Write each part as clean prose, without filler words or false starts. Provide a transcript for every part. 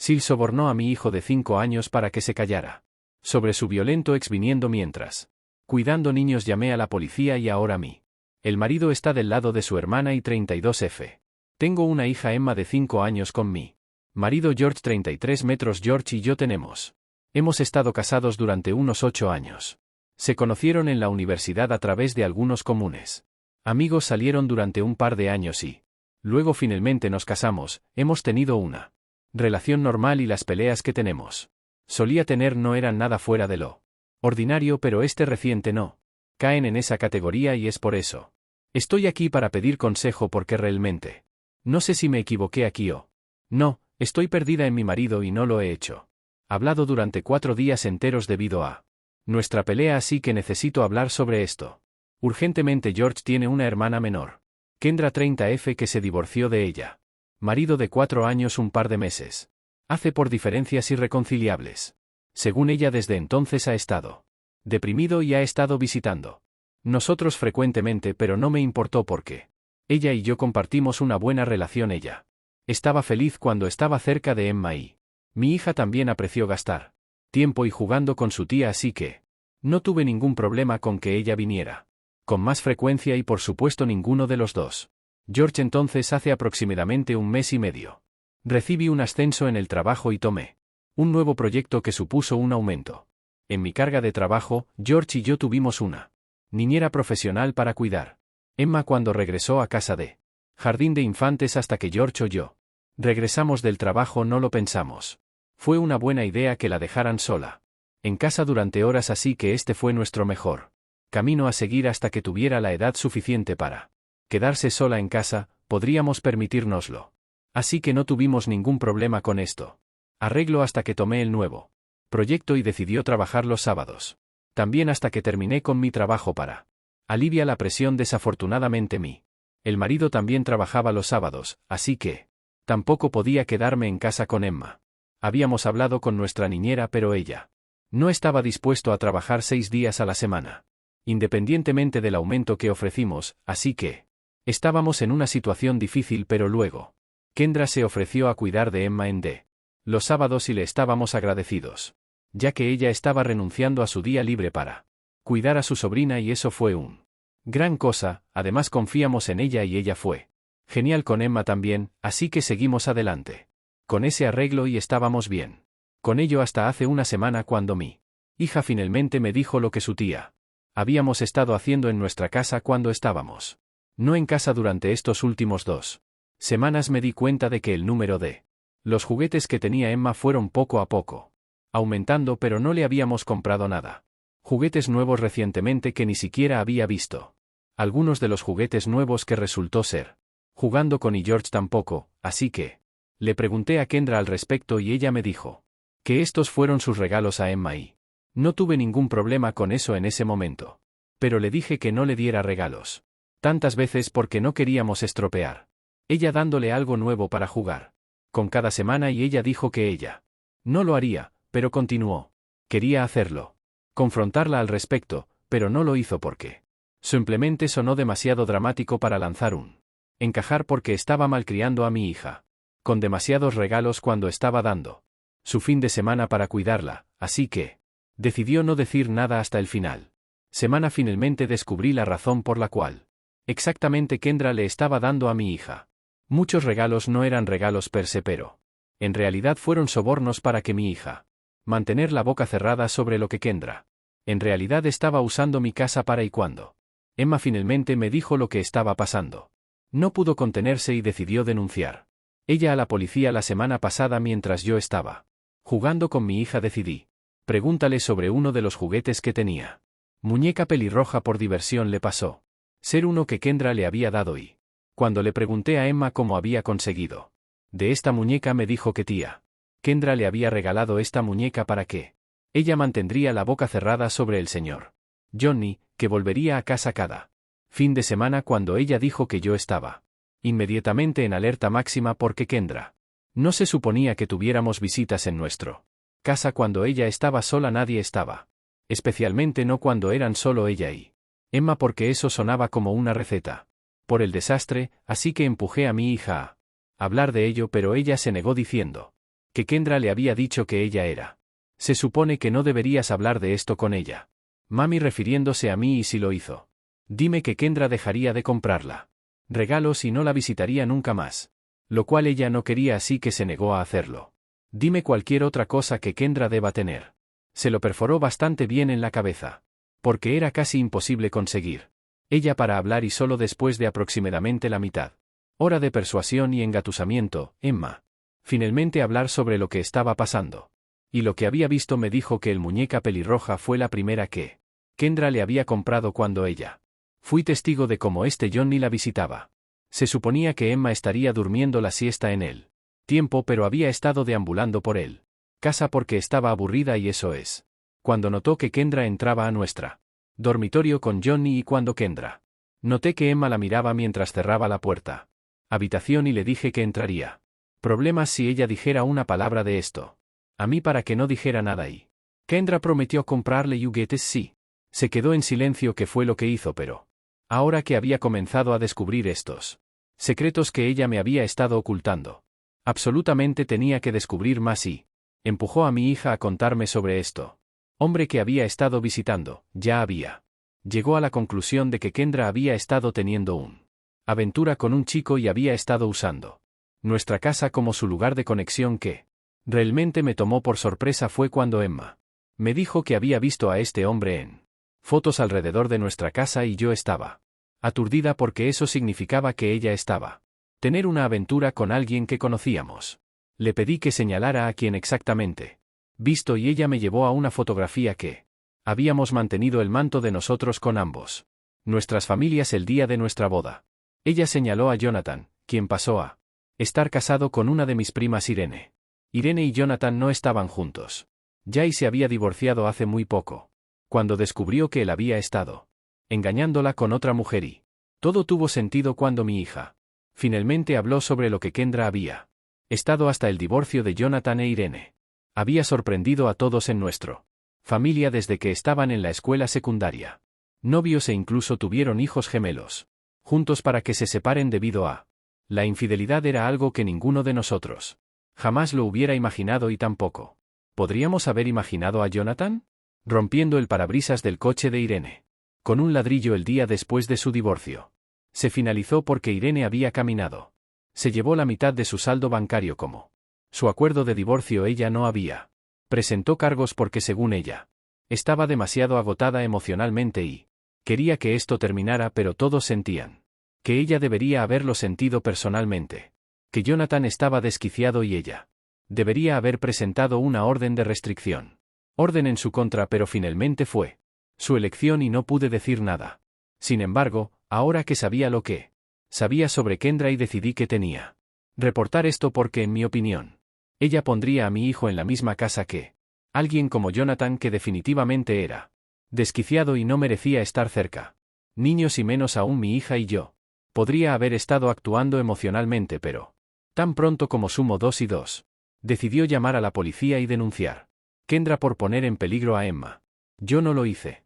Sil sobornó a mi hijo de 5 años para que se callara. Sobre su violento ex viniendo mientras. Cuidando niños llamé a la policía y ahora a mí. El marido está del lado de su hermana y 32F. Tengo una hija Emma de 5 años con mi marido George 33 metros George y yo tenemos. Hemos estado casados durante unos 8 años. Se conocieron en la universidad a través de algunos comunes amigos, salieron durante un par de años y luego finalmente nos casamos. Hemos tenido una relación normal y las peleas que tenemos solía tener no eran nada fuera de lo ordinario, pero este reciente no caen en esa categoría y es por eso estoy aquí para pedir consejo porque realmente no sé si me equivoqué aquí o no. Estoy perdida en mi marido y no lo he hecho. Hablado durante 4 días enteros debido a nuestra pelea, así que necesito hablar sobre esto urgentemente. George tiene una hermana menor, Kendra 30F, que se divorció de ella. Marido de 4 años un par de meses. Hace por diferencias irreconciliables. Según ella, desde entonces ha estado deprimido y ha estado visitando nosotros frecuentemente, pero no me importó porque ella y yo compartimos una buena relación. Ella estaba feliz cuando estaba cerca de Emma y mi hija también apreció gastar tiempo y jugando con su tía, así que no tuve ningún problema con que ella viniera con más frecuencia y por supuesto ninguno de los dos. George, entonces hace aproximadamente un mes y medio recibí un ascenso en el trabajo y tomé un nuevo proyecto que supuso un aumento en mi carga de trabajo. George y yo tuvimos una niñera profesional para cuidar Emma cuando regresó a casa de jardín de infantes. Hasta que George o yo regresamos del trabajo no lo pensamos. Fue una buena idea que la dejaran sola en casa durante horas, así que este fue nuestro mejor camino a seguir hasta que tuviera la edad suficiente para quedarse sola en casa. Podríamos permitírnoslo. Así que no tuvimos ningún problema con esto arreglo hasta que tomé el nuevo proyecto y decidió trabajar los sábados. También hasta que terminé con mi trabajo para alivia la presión. Desafortunadamente el marido también trabajaba los sábados, así que tampoco podía quedarme en casa con Emma. Habíamos hablado con nuestra niñera, pero ella no estaba dispuesto a trabajar 6 días a la semana, independientemente del aumento que ofrecimos, así que estábamos en una situación difícil. Pero luego Kendra se ofreció a cuidar de Emma en los sábados y le estábamos agradecidos, ya que ella estaba renunciando a su día libre para cuidar a su sobrina y eso fue un gran cosa. Además confiamos en ella y ella fue genial con Emma también, así que seguimos adelante con ese arreglo y estábamos bien con ello hasta hace una semana cuando mi hija finalmente me dijo lo que su tía habíamos estado haciendo en nuestra casa cuando estábamos no en casa durante estos últimos 2 semanas. Me di cuenta de que el número de los juguetes que tenía Emma fueron poco a poco aumentando, pero no le habíamos comprado nada juguetes nuevos recientemente que ni siquiera había visto. Algunos de los juguetes nuevos que resultó ser jugando con y George tampoco, así que le pregunté a Kendra al respecto y ella me dijo que estos fueron sus regalos a Emma y no tuve ningún problema con eso en ese momento. Pero le dije que no le diera regalos tantas veces porque no queríamos estropear ella dándole algo nuevo para jugar con cada semana y ella dijo que ella no lo haría, pero continuó. Quería hacerlo. Confrontarla al respecto, pero no lo hizo porque simplemente sonó demasiado dramático para lanzar un encajar porque estaba malcriando a mi hija con demasiados regalos cuando estaba dando su fin de semana para cuidarla, así que decidió no decir nada hasta el final. Semana finalmente descubrí la razón por la cual exactamente Kendra le estaba dando a mi hija muchos regalos. No eran regalos per se, pero en realidad fueron sobornos para que mi hija mantener la boca cerrada sobre lo que Kendra en realidad estaba usando mi casa para. Y cuando Emma finalmente me dijo lo que estaba pasando, no pudo contenerse y decidió denunciar ella a la policía la semana pasada. Mientras yo estaba jugando con mi hija decidí pregúntale sobre uno de los juguetes que tenía. Muñeca pelirroja. Por diversión le pasó ser uno que Kendra le había dado y cuando le pregunté a Emma cómo había conseguido de esta muñeca me dijo que tía Kendra le había regalado esta muñeca para que ella mantendría la boca cerrada sobre el señor Johnny, que volvería a casa cada fin de semana. Cuando ella dijo que yo estaba inmediatamente en alerta máxima porque Kendra no se suponía que tuviéramos visitas en nuestro casa cuando ella estaba sola. Nadie estaba, especialmente no cuando eran solo ella y Emma, porque eso sonaba como una receta por el desastre, así que empujé a mi hija a hablar de ello, pero ella se negó diciendo Que Kendra le había dicho que ella era. Se supone que no deberías hablar de esto con ella. Mami refiriéndose a mí y si lo hizo. Dime que Kendra dejaría de comprarla. Regalos y no la visitaría nunca más. Lo cual ella no quería, así que se negó a hacerlo. Dime cualquier otra cosa que Kendra deba tener. Se lo perforó bastante bien en la cabeza. Porque era casi imposible conseguir. Ella para hablar y solo después de aproximadamente la mitad. Hora de persuasión y engatusamiento, Emma. Finalmente hablar sobre lo que estaba pasando. Y lo que había visto me dijo que el muñeca pelirroja fue la primera que Kendra le había comprado cuando ella. Fui testigo de cómo Johnny la visitaba. Se suponía que Emma estaría durmiendo la siesta en él. Tiempo, pero había estado deambulando por él. Casa porque estaba aburrida y eso es. Cuando notó que Kendra entraba a nuestra dormitorio con Johnny y cuando Kendra. Noté que Emma la miraba mientras cerraba la puerta. Habitación y le dije que entraría. Problemas si ella dijera una palabra de esto. A mí para que no dijera nada y. Kendra prometió comprarle juguetes sí. Se quedó en silencio que fue lo que hizo pero. Ahora que había comenzado a descubrir estos secretos que ella me había estado ocultando. Absolutamente tenía que descubrir más y. Empujó a mi hija a contarme sobre esto. Hombre que había estado visitando, ya había. Llegó a la conclusión de que Kendra había estado teniendo un aventura con un chico y había estado usando nuestra casa como su lugar de conexión que realmente me tomó por sorpresa fue cuando Emma me dijo que había visto a este hombre en fotos alrededor de nuestra casa y yo estaba aturdida porque eso significaba que ella estaba tener una aventura con alguien que conocíamos. Le pedí que señalara a quién exactamente visto y ella me llevó a una fotografía que habíamos mantenido el manto de nosotros con ambos nuestras familias el día de nuestra boda. Ella señaló a Jonathan, quien pasó a estar casado con una de mis primas Irene. Irene y Jonathan no estaban juntos. Jay se había divorciado hace muy poco. Cuando descubrió que él había estado engañándola con otra mujer y todo tuvo sentido cuando mi hija finalmente habló sobre lo que Kendra había estado hasta el divorcio de Jonathan e Irene. Había sorprendido a todos en nuestro familia desde que estaban en la escuela secundaria. Novios e incluso tuvieron hijos gemelos juntos para que se separen debido a la infidelidad era algo que ninguno de nosotros jamás lo hubiera imaginado y tampoco ¿podríamos haber imaginado a Jonathan? Rompiendo el parabrisas del coche de Irene con un ladrillo el día después de su divorcio. Se finalizó porque Irene había caminado. Se llevó la mitad de su saldo bancario como su acuerdo de divorcio. Ella no había presentó cargos porque según ella estaba demasiado agotada emocionalmente y quería que esto terminara, pero todos sentían que ella debería haberlo sentido personalmente. Que Jonathan estaba desquiciado y ella debería haber presentado una orden de restricción. Orden en su contra, pero finalmente fue su elección y no pude decir nada. Sin embargo, ahora que sabía lo que sabía sobre Kendra y decidí que tenía reportar esto porque en mi opinión, ella pondría a mi hijo en la misma casa que alguien como Jonathan que definitivamente era desquiciado y no merecía estar cerca. Niños y menos aún mi hija y yo. Podría haber estado actuando emocionalmente pero tan pronto como sumo 2 y 2. Decidió llamar a la policía y denunciar Kendra por poner en peligro a Emma. Yo no lo hice.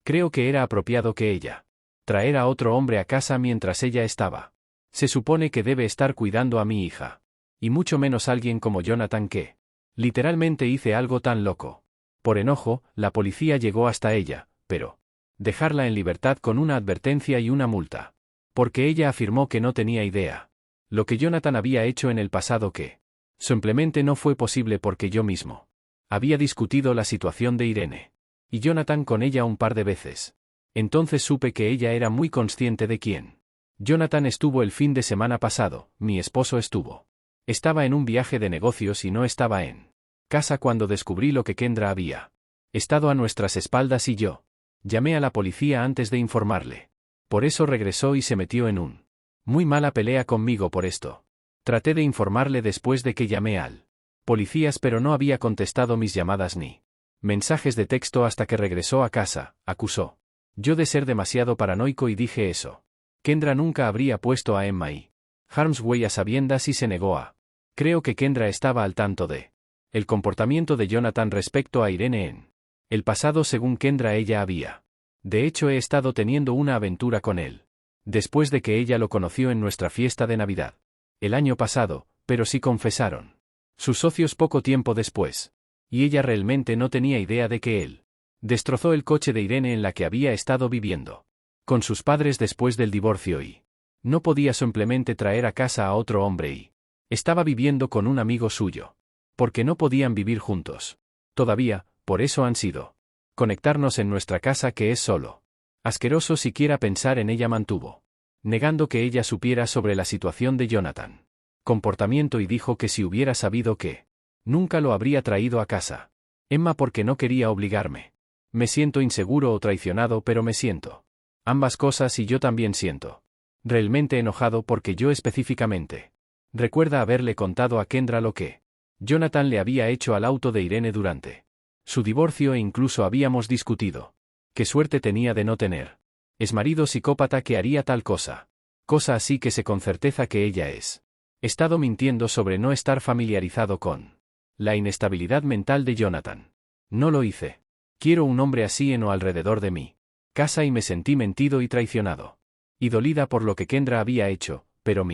Creo que era apropiado que ella traer a otro hombre a casa mientras ella estaba. Se supone que debe estar cuidando a mi hija. Y mucho menos alguien como Jonathan que literalmente hice algo tan loco. Por enojo, la policía llegó hasta ella, pero dejarla en libertad con una advertencia y una multa. Porque ella afirmó que no tenía idea. Lo que Jonathan había hecho en el pasado que simplemente no fue posible porque yo mismo había discutido la situación de Irene y Jonathan con ella un par de veces. Entonces supe que ella era muy consciente de quién Jonathan estuvo el fin de semana pasado. Mi esposo estuvo. Estaba en un viaje de negocios y no estaba en casa cuando descubrí lo que Kendra había estado a nuestras espaldas y yo llamé a la policía antes de informarle. Por eso regresó y se metió en un muy mala pelea conmigo por esto. Traté de informarle después de que llamé al policías, pero no había contestado mis llamadas ni mensajes de texto hasta que regresó a casa, acusó. Yo de ser demasiado paranoico y dije eso. Kendra nunca habría puesto a Emma y Harmsway a sabiendas y se negó a. Creo que Kendra estaba al tanto de el comportamiento de Jonathan respecto a Irene en El pasado según Kendra ella había. De hecho he estado teniendo una aventura con él. Después de que ella lo conoció en nuestra fiesta de Navidad. El año pasado, pero sí confesaron. Sus socios poco tiempo después. Y ella realmente no tenía idea de que él destrozó el coche de Irene en la que había estado viviendo con sus padres después del divorcio y no podía simplemente traer a casa a otro hombre y estaba viviendo con un amigo suyo. Porque no podían vivir juntos. Todavía, por eso han sido conectarnos en nuestra casa que es solo asqueroso siquiera pensar en ella mantuvo. Negando que ella supiera sobre la situación de Jonathan. Comportamiento y dijo que si hubiera sabido que nunca lo habría traído a casa. Emma porque no quería obligarme. Me siento inseguro o traicionado pero me siento. Ambas cosas y yo también siento. Realmente enojado porque yo específicamente. Recuerda haberle contado a Kendra lo que Jonathan le había hecho al auto de Irene durante su divorcio e incluso habíamos discutido. Qué suerte tenía de no tener exmarido psicópata que haría tal cosa. Cosa así que sé con certeza que ella es. He estado mintiendo sobre no estar familiarizado con la inestabilidad mental de Jonathan. No lo hice. Quiero un hombre así en o alrededor de mí. Casa y me sentí mentido y traicionado. Y dolida por lo que Kendra había hecho, pero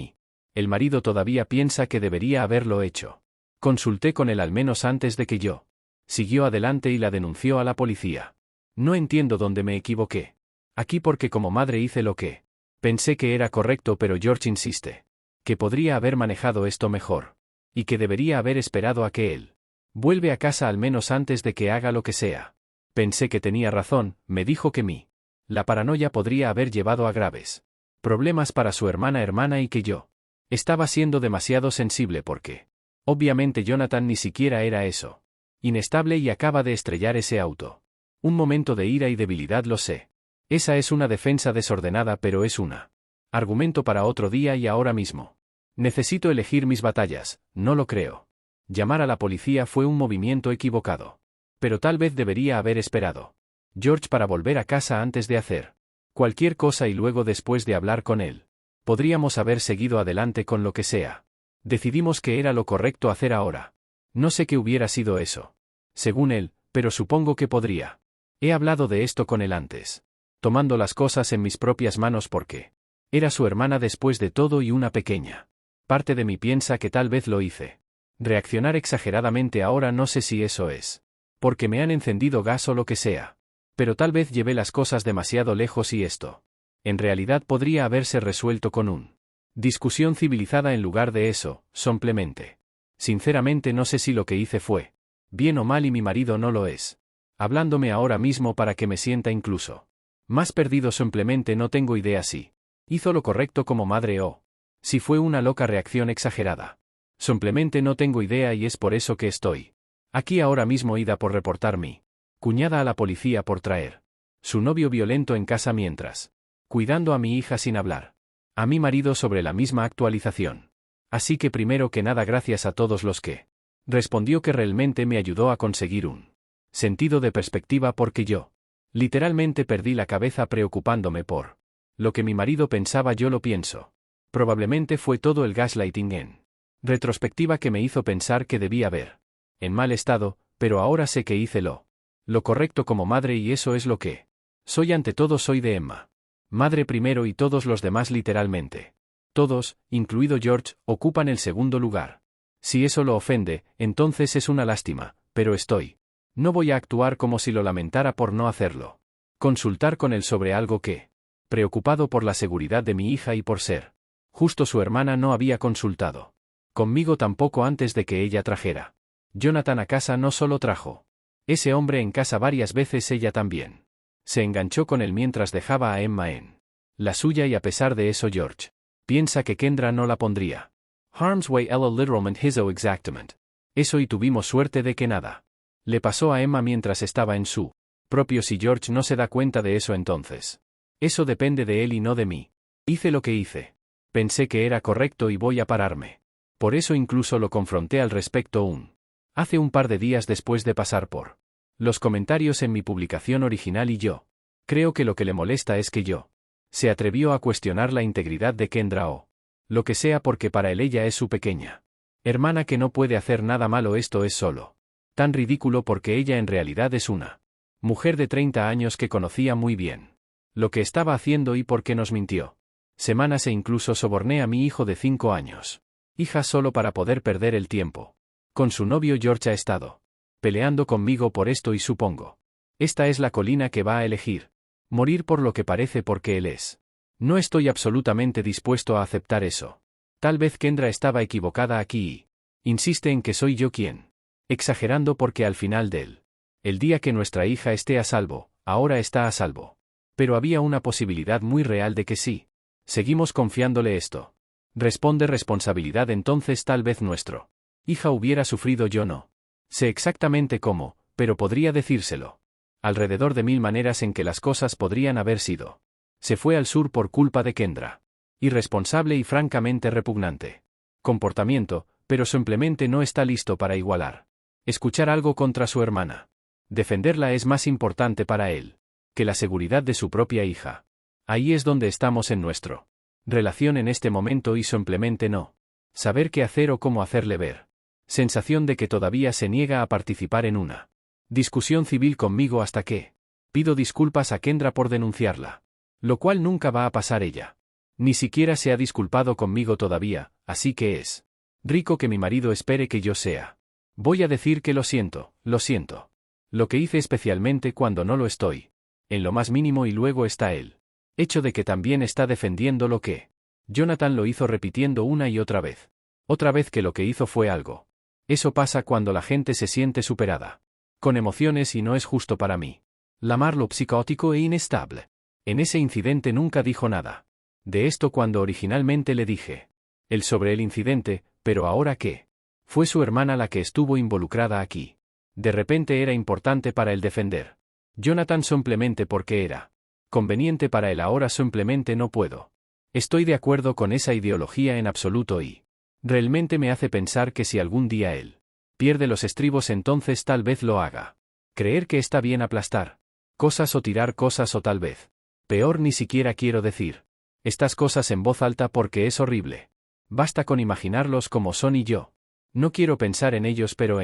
el marido todavía piensa que debería haberlo hecho. Consulté con él al menos antes de que yo. Siguió adelante y la denunció a la policía. No entiendo dónde me equivoqué. Aquí porque como madre hice lo que pensé que era correcto pero George insiste. Que podría haber manejado esto mejor. Y que debería haber esperado a que él vuelve a casa al menos antes de que haga lo que sea. Pensé que tenía razón, me dijo que la paranoia podría haber llevado a graves problemas para su hermana y que yo estaba siendo demasiado sensible porque obviamente Jonathan ni siquiera era eso. Inestable y acaba de estrellar ese auto. Un momento de ira y debilidad lo sé. Esa es una defensa desordenada pero es una argumento para otro día y ahora mismo. Necesito elegir mis batallas, no lo creo. Llamar a la policía fue un movimiento equivocado. Pero tal vez debería haber esperado George para volver a casa antes de hacer cualquier cosa y luego después de hablar con él. Podríamos haber seguido adelante con lo que sea. Decidimos que era lo correcto hacer ahora. No sé qué hubiera sido eso. Según él, pero supongo que podría. He hablado de esto con él antes. Tomando las cosas en mis propias manos porque era su hermana después de todo y una pequeña parte de mí piensa que tal vez lo hice. Reaccionar exageradamente ahora no sé si eso es porque me han encendido gas o lo que sea. Pero tal vez llevé las cosas demasiado lejos y esto en realidad podría haberse resuelto con una discusión civilizada en lugar de eso, simplemente. Sinceramente no sé si lo que hice fue bien o mal y mi marido no lo es. Hablándome ahora mismo para que me sienta incluso más perdido simplemente no tengo idea si hizo lo correcto como madre o si fue una loca reacción exagerada. Simplemente no tengo idea y es por eso que estoy aquí ahora mismo ida por reportar mi cuñada a la policía por traer su novio violento en casa mientras cuidando a mi hija sin hablar a mi marido sobre la misma actualización. Así que primero que nada gracias a todos los que respondió que realmente me ayudó a conseguir un sentido de perspectiva porque yo literalmente perdí la cabeza preocupándome por lo que mi marido pensaba yo lo pienso. Probablemente fue todo el gaslighting en retrospectiva que me hizo pensar que debía haber en mal estado, pero ahora sé que hice lo correcto como madre y eso es lo que soy ante todo soy de Emma. Madre primero y todos los demás literalmente. Todos, incluido George, ocupan el segundo lugar. Si eso lo ofende, entonces es una lástima, pero no voy a actuar como si lo lamentara por no hacerlo. Consultar con él sobre algo que preocupado por la seguridad de mi hija y por ser justo su hermana no había consultado conmigo tampoco antes de que ella trajera Jonathan a casa no solo trajo ese hombre en casa varias veces ella también se enganchó con él mientras dejaba a Emma en la suya y a pesar de eso George piensa que Kendra no la pondría harm's way ella literalmente hizo exactamente eso y tuvimos suerte de que nada le pasó a Emma mientras estaba en su propio si George no se da cuenta de eso entonces eso depende de él y no de mí. Hice lo que hice. Pensé que era correcto y voy a pararme. Por eso incluso lo confronté al respecto hace un par de días después de pasar por los comentarios en mi publicación original y yo creo que lo que le molesta es que yo se atrevió a cuestionar la integridad de Kendra o lo que sea porque para él ella es su pequeña hermana que no puede hacer nada malo. Esto es solo tan ridículo porque ella en realidad es una Mujer de 30 años que conocía muy bien lo que estaba haciendo y por qué nos mintió. Semanas e incluso soborné a mi hijo de 5 años. Hija solo para poder perder el tiempo. Con su novio George ha estado peleando conmigo por esto y supongo. Esta es la colina que va a elegir. Morir por lo que parece porque él es. No estoy absolutamente dispuesto a aceptar eso. Tal vez Kendra estaba equivocada aquí y insiste en que soy yo quien. Exagerando porque al final el día que nuestra hija esté a salvo, ahora está a salvo. Pero había una posibilidad muy real de que sí. Seguimos confiándole esto. Responde responsabilidad entonces tal vez nuestro hija hubiera sufrido yo no. Sé exactamente cómo, pero podría decírselo. Alrededor de 1000 maneras en que las cosas podrían haber sido. Se fue al sur por culpa de Kendra. Irresponsable y francamente repugnante comportamiento, pero simplemente no está listo para igualar. Escuchar algo contra su hermana. Defenderla es más importante para él que la seguridad de su propia hija. Ahí es donde estamos en nuestro relación en este momento y simplemente no saber qué hacer o cómo hacerle ver. Sensación de que todavía se niega a participar en una discusión civil conmigo hasta que pido disculpas a Kendra por denunciarla. Lo cual nunca va a pasar ella. Ni siquiera se ha disculpado conmigo todavía, así que es rico que mi marido espere que yo sea. Voy a decir que lo siento, lo siento. Lo que hice especialmente cuando no lo estoy. En lo más mínimo y luego está el hecho de que también está defendiendo lo que Jonathan lo hizo repitiendo una y otra vez. Otra vez que lo que hizo fue algo. Eso pasa cuando la gente se siente superada. Con emociones y no es justo para mí. Llamarlo psicótico e inestable. En ese incidente nunca dijo nada. De esto cuando originalmente le dije. Él sobre el incidente, pero ahora ¿qué? Fue su hermana la que estuvo involucrada aquí. De repente era importante para él defender. Jonathan simplemente porque era conveniente para él ahora simplemente no puedo. Estoy de acuerdo con esa ideología en absoluto y realmente me hace pensar que si algún día él pierde los estribos entonces tal vez lo haga. Creer que está bien aplastar cosas o tirar cosas o tal vez. Peor ni siquiera quiero decir estas cosas en voz alta porque es horrible. Basta con imaginarlos como son y yo no quiero pensar en ellos pero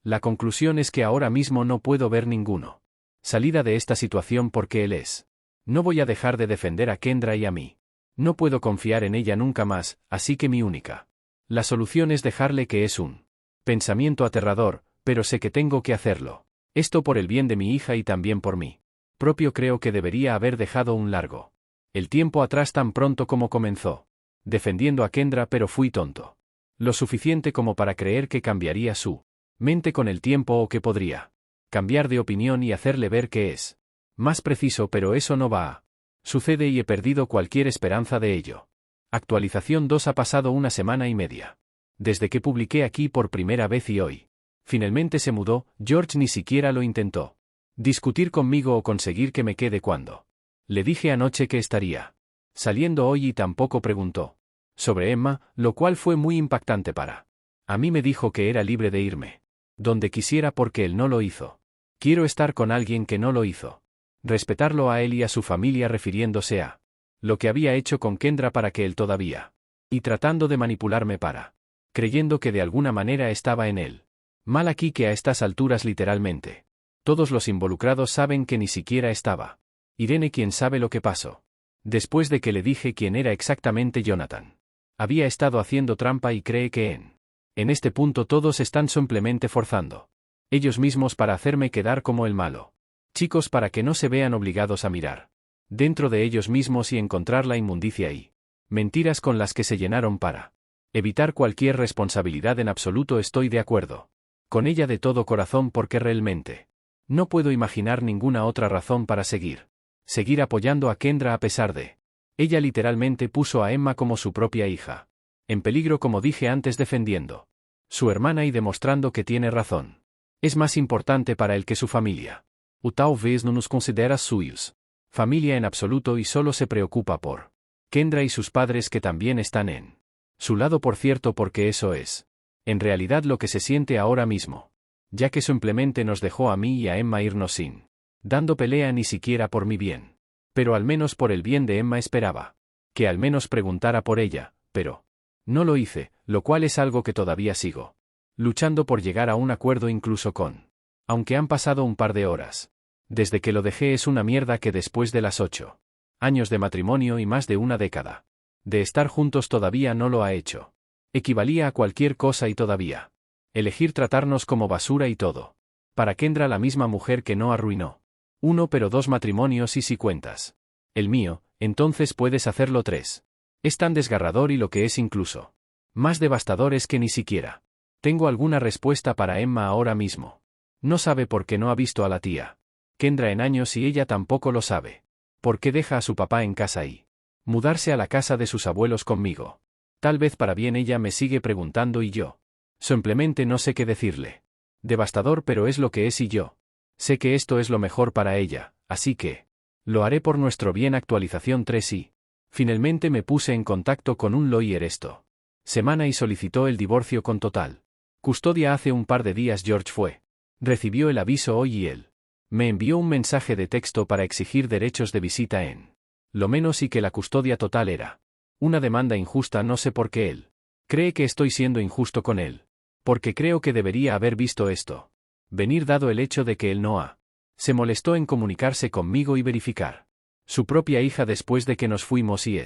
la conclusión es que ahora mismo no puedo ver ninguno salida de esta situación porque él es. No voy a dejar de defender a Kendra y a mí. No puedo confiar en ella nunca más, así que mi única la solución es dejarle que es un pensamiento aterrador, pero sé que tengo que hacerlo. Esto por el bien de mi hija y también por mí propio creo que debería haber dejado un largo el tiempo atrás tan pronto como comenzó. Defendiendo a Kendra pero fui tonto. Lo suficiente como para creer que cambiaría su mente con el tiempo o que podría cambiar de opinión y hacerle ver que es más preciso pero eso no va a sucede y he perdido cualquier esperanza de ello. Actualización 2 ha pasado una semana y media. Desde que publiqué aquí por primera vez y hoy. Finalmente se mudó, George ni siquiera lo intentó. Discutir conmigo o conseguir que me quede cuando. Le dije anoche que estaría saliendo hoy y tampoco preguntó sobre Emma, lo cual fue muy impactante para. A mí me dijo que era libre de irme donde quisiera porque él no lo hizo. Quiero estar con alguien que no lo hizo. Respetarlo a él y a su familia refiriéndose a lo que había hecho con Kendra para que él todavía. Y tratando de manipularme para. Creyendo que de alguna manera estaba en él. Mal aquí que a estas alturas literalmente. Todos los involucrados saben que ni siquiera estaba. Irene quien sabe lo que pasó. Después de que le dije quién era exactamente Jonathan. Había estado haciendo trampa y cree que en este punto todos están simplemente forzando. Ellos mismos para hacerme quedar como el malo. Chicos para que no se vean obligados a mirar dentro de ellos mismos y encontrar la inmundicia y mentiras con las que se llenaron para evitar cualquier responsabilidad en absoluto estoy de acuerdo con ella de todo corazón porque realmente no puedo imaginar ninguna otra razón para seguir apoyando a Kendra a pesar de ella literalmente puso a Emma como su propia hija en peligro como dije antes defendiendo su hermana y demostrando que tiene razón. Es más importante para él que su familia. O talvez no nos considera suyos. Familia en absoluto y solo se preocupa por Kendra y sus padres que también están en su lado por cierto porque eso es en realidad lo que se siente ahora mismo. Ya que simplemente nos dejó a mí y a Emma irnos sin dando pelea ni siquiera por mi bien. Pero al menos por el bien de Emma esperaba que al menos preguntara por ella, pero no lo hice, lo cual es algo que todavía sigo luchando por llegar a un acuerdo incluso con. Aunque han pasado un par de horas. Desde que lo dejé es una mierda que después de las 8 años de matrimonio y más de una década de estar juntos todavía no lo ha hecho. Equivalía a cualquier cosa y todavía. Elegir tratarnos como basura y todo. Para Kendra la misma mujer que no arruinó uno pero dos matrimonios y si cuentas el mío, entonces puedes hacerlo 3. Es tan desgarrador y lo que es incluso más devastador es que ni siquiera tengo alguna respuesta para Emma ahora mismo. No sabe por qué no ha visto a la tía Kendra en años y ella tampoco lo sabe. ¿Por qué deja a su papá en casa y mudarse a la casa de sus abuelos conmigo? Tal vez para bien ella me sigue preguntando y yo simplemente no sé qué decirle. Devastador pero es lo que es y yo sé que esto es lo mejor para ella, así que lo haré por nuestro bien. Actualización 3 y finalmente me puse en contacto con un lawyer esto semana y solicitó el divorcio con total custodia. Hace un par de días George recibió el aviso hoy y él me envió un mensaje de texto para exigir derechos de visita en lo menos y que la custodia total era una demanda injusta. No sé por qué él cree que estoy siendo injusto con él, porque creo que debería haber visto esto venir dado el hecho de que él no se molestó en comunicarse conmigo y verificar su propia hija después de que nos fuimos y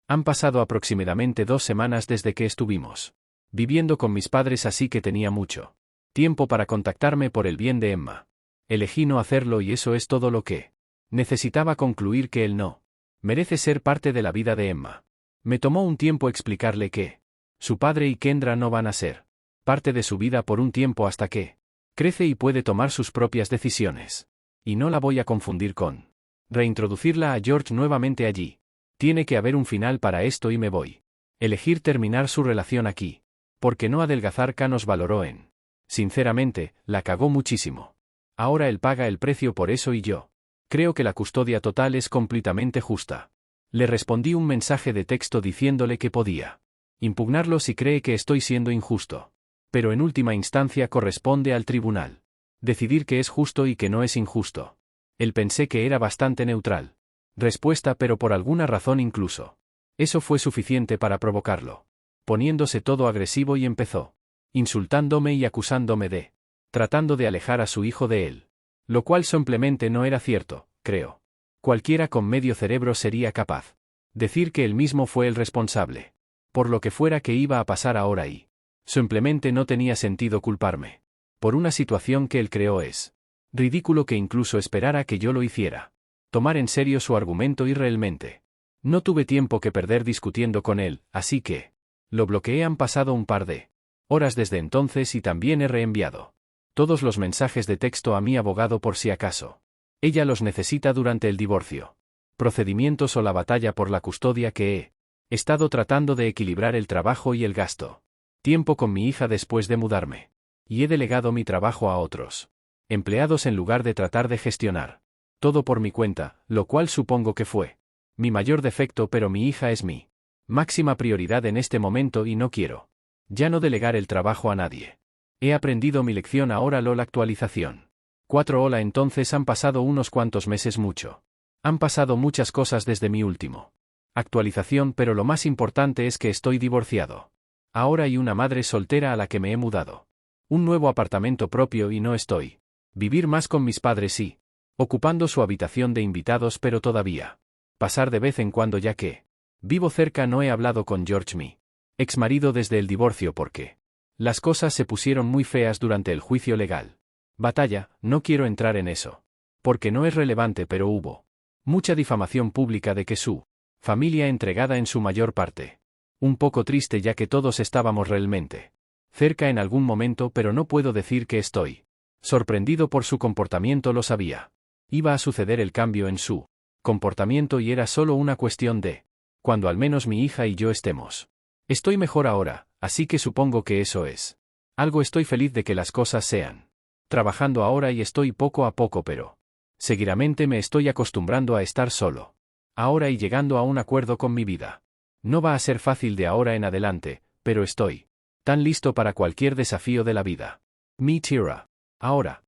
han pasado aproximadamente 2 semanas desde que estuvimos viviendo con mis padres, así que tenía mucho tiempo para contactarme por el bien de Emma. Elegí no hacerlo y eso es todo lo que necesitaba. Concluir que él no merece ser parte de la vida de Emma. Me tomó un tiempo explicarle que su padre y Kendra no van a ser parte de su vida por un tiempo hasta que crece y puede tomar sus propias decisiones. Y no la voy a confundir con reintroducirla a George nuevamente allí. Tiene que haber un final para esto y me voy elegir terminar su relación aquí. Porque no adelgazar canos valoró en. Sinceramente, la cagó muchísimo. Ahora él paga el precio por eso y yo creo que la custodia total es completamente justa. Le respondí un mensaje de texto diciéndole que podía impugnarlo si cree que estoy siendo injusto. Pero en última instancia corresponde al tribunal decidir que es justo y que no es injusto. Él pensé que era bastante neutral respuesta, pero por alguna razón incluso eso fue suficiente para provocarlo, poniéndose todo agresivo y empezó insultándome y acusándome de tratando de alejar a su hijo de él. Lo cual simplemente no era cierto, creo. Cualquiera con medio cerebro sería capaz decir que él mismo fue el responsable. Por lo que fuera que iba a pasar ahora y simplemente no tenía sentido culparme por una situación que él creó. Es ridículo que incluso esperara que yo lo hiciera tomar en serio su argumento y realmente no tuve tiempo que perder discutiendo con él, así que lo bloqueé. Han pasado un par de horas desde entonces y también he reenviado todos los mensajes de texto a mi abogado por si acaso ella los necesita durante el divorcio, procedimientos o la batalla por la custodia que he estado tratando de equilibrar el trabajo y el gasto tiempo con mi hija después de mudarme, y he delegado mi trabajo a otros empleados en lugar de tratar de gestionar todo por mi cuenta, lo cual supongo que fue mi mayor defecto, pero mi hija es mi máxima prioridad en este momento y no quiero ya no delegar el trabajo a nadie. He aprendido mi lección ahora. LOL. Actualización 4. Hola. Entonces han pasado unos cuantos meses. Han pasado muchas cosas desde mi último actualización, pero lo más importante es que estoy divorciado ahora y una madre soltera a la que me he mudado un nuevo apartamento propio y no estoy vivir más con mis padres y ocupando su habitación de invitados, pero todavía pasar de vez en cuando ya que vivo cerca. No he hablado con George, mi ex marido, desde el divorcio porque las cosas se pusieron muy feas durante el juicio legal. Batalla, no quiero entrar en eso porque no es relevante, pero hubo mucha difamación pública de que su familia entregada en su mayor parte. Un poco triste ya que todos estábamos realmente cerca en algún momento, pero no puedo decir que estoy sorprendido por su comportamiento. Lo sabía. Iba a suceder el cambio en su comportamiento y era solo una cuestión de cuando al menos mi hija y yo estemos. Estoy mejor ahora, así que supongo que eso es algo. Estoy feliz de que las cosas sean trabajando ahora y estoy poco a poco, pero seguidamente me estoy acostumbrando a estar solo ahora y llegando a un acuerdo con mi vida. No va a ser fácil de ahora en adelante, pero estoy tan listo para cualquier desafío de la vida. Mi Tira. Ahora,